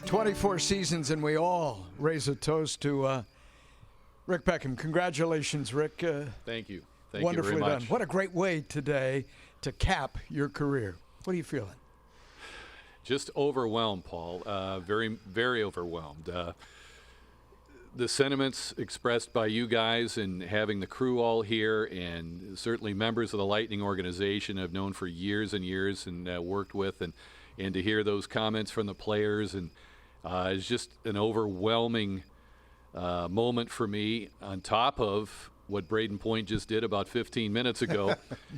24 seasons, and we all raise a toast to Rick Peckham. Congratulations, Rick. Thank you. Thank wonderfully you very much. done. What a great way today to cap your career. What are you feeling? Just overwhelmed, Paul. Very, very overwhelmed. The sentiments expressed by you guys and having the crew all here, and certainly members of the Lightning organization I've known for years and years and worked with, and to hear those comments from the players, and it's just an overwhelming moment for me, on top of what Braden Point just did about 15 minutes ago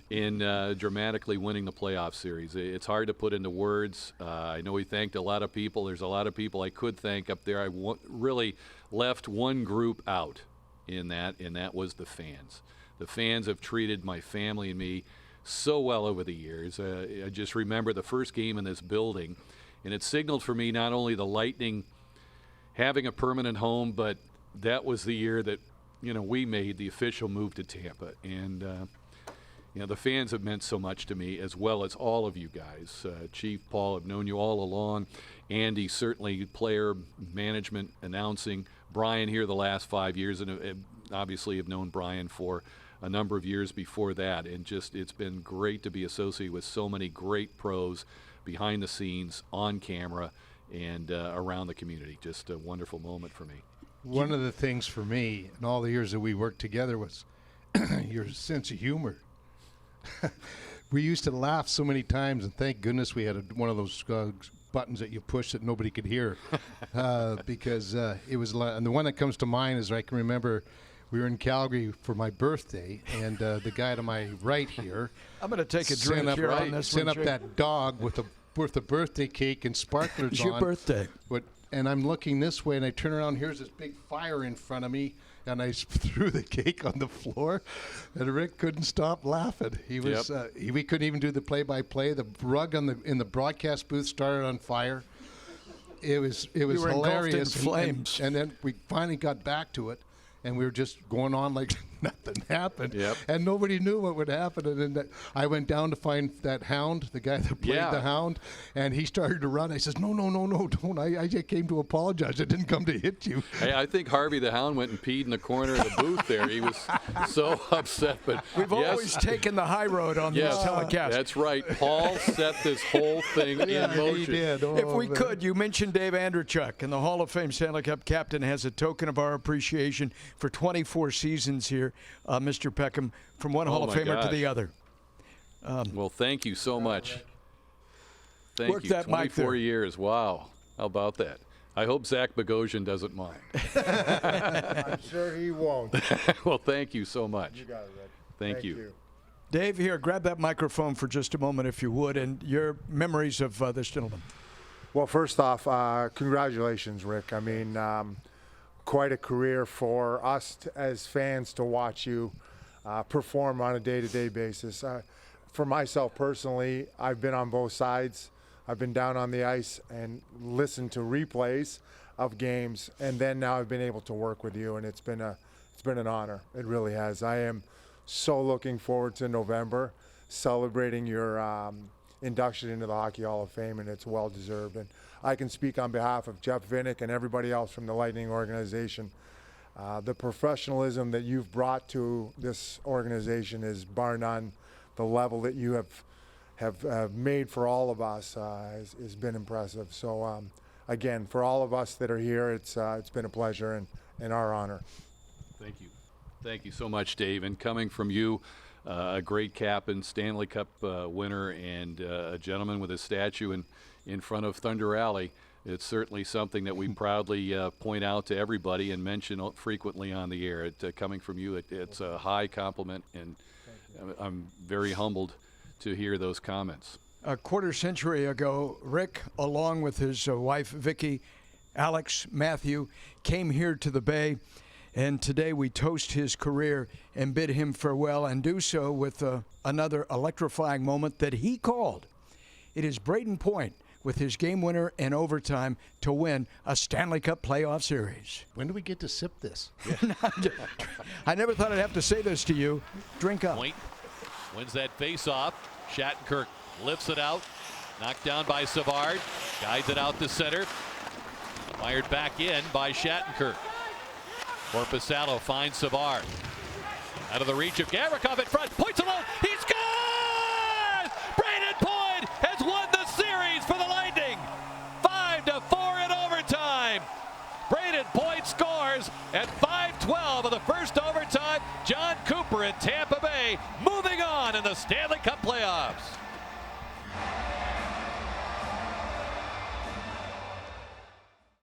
in dramatically winning the playoff series. It's hard to put into words. I know he thanked a lot of people. There's a lot of people I could thank up there. I really left one group out in that, and that was the fans. The fans have treated my family and me so well over the years. I just remember the first game in this building, and it signaled for me not only the Lightning having a permanent home, but that was the year that we made the official move to Tampa. And, the fans have meant so much to me, as well as all of you guys. Chief, Paul, I've known you all along. Andy, certainly player, management, announcing. Brian here the last 5 years, and obviously have known Brian for a number of years before that. And just, it's been great to be associated with so many great pros behind the scenes, on camera, and around the community. Just a wonderful moment for me. One of the things for me in all the years that we worked together was your sense of humor. We used to laugh so many times, and thank goodness we had one of those buttons that you push that nobody could hear, because it was. And the one that comes to mind is I can remember we were in Calgary for my birthday, and the guy to my right here. I'm going to take a drink here on this sent one, up that dog with a birthday cake and sparklers it's on. your birthday. And I'm looking this way, and I turn around. Here's this big fire in front of me, and I threw the cake on the floor, and Rick couldn't stop laughing. He was we couldn't even do the play-by-play. The rug in the broadcast booth started on fire. It was hilarious. In flames. And then we finally got back to it, and we were just going on like nothing happened. Yep. And nobody knew what would happen. And then I went down to find that hound, the guy that played the hound, and he started to run. I says, no, don't. I just came to apologize. I didn't come to hit you. Hey, I think Harvey the hound went and peed in the corner of the booth there. He was so upset. But we've always taken the high road on this telecast. That's right. Paul set this whole thing in motion. He did. If we could, you mentioned Dave Andrechuk, and the Hall of Fame Stanley Cup captain has a token of our appreciation for 24 seasons here, Mr. Peckham, from one Hall of Famer to the other. Well, thank you so much. Thank Work you. that mic 24 there. years. Wow. How about that? I hope Zach Bogosian doesn't mind. I'm sure he won't. Well, thank you so much. You got it, Rick. Thank you. Dave, here, grab that microphone for just a moment, if you would, and your memories of this gentleman. Well, first off, congratulations, Rick. I mean, quite a career for us as fans to watch you perform on a day-to-day basis. For myself personally, I've been on both sides. I've been down on the ice and listened to replays of games, and then now I've been able to work with you, and it's been an honor. It really has. I am so looking forward to November, celebrating your induction into the Hockey Hall of Fame, and it's well-deserved. And I can speak on behalf of Jeff Vinnick and everybody else from the Lightning organization. The professionalism that you've brought to this organization is bar none. The level that you have made for all of us has been impressive. So again, for all of us that are here, it's been a pleasure and our honor. Thank you. Thank you so much, Dave. And coming from you, a great captain, Stanley Cup winner, and a gentleman with a statue in front of Thunder Alley, it's certainly something that we proudly point out to everybody and mention frequently on the air. Coming from you, it's a high compliment, and I'm very humbled to hear those comments. A quarter century ago, Rick, along with his wife, Vicky, Alex, Matthew, came here to the Bay, and today we toast his career and bid him farewell, and do so with another electrifying moment that he called. It is Braden Point with his game winner in overtime to win a Stanley Cup playoff series. When do we get to sip this? I never thought I'd have to say this to you. Drink up. Point wins that face-off. Shattenkirk lifts it out. Knocked down by Savard. Guides it out to center. Fired back in by Shattenkirk. Korpisalo finds Savard. Out of the reach of Gavrikov in front. Points alone. He scores! Braden Point has won the series for the Lightning. 5-4 in overtime. Braden Point scores at 5:12 of the first overtime. John Cooper in Tampa Bay moving on in the Stanley Cup playoffs.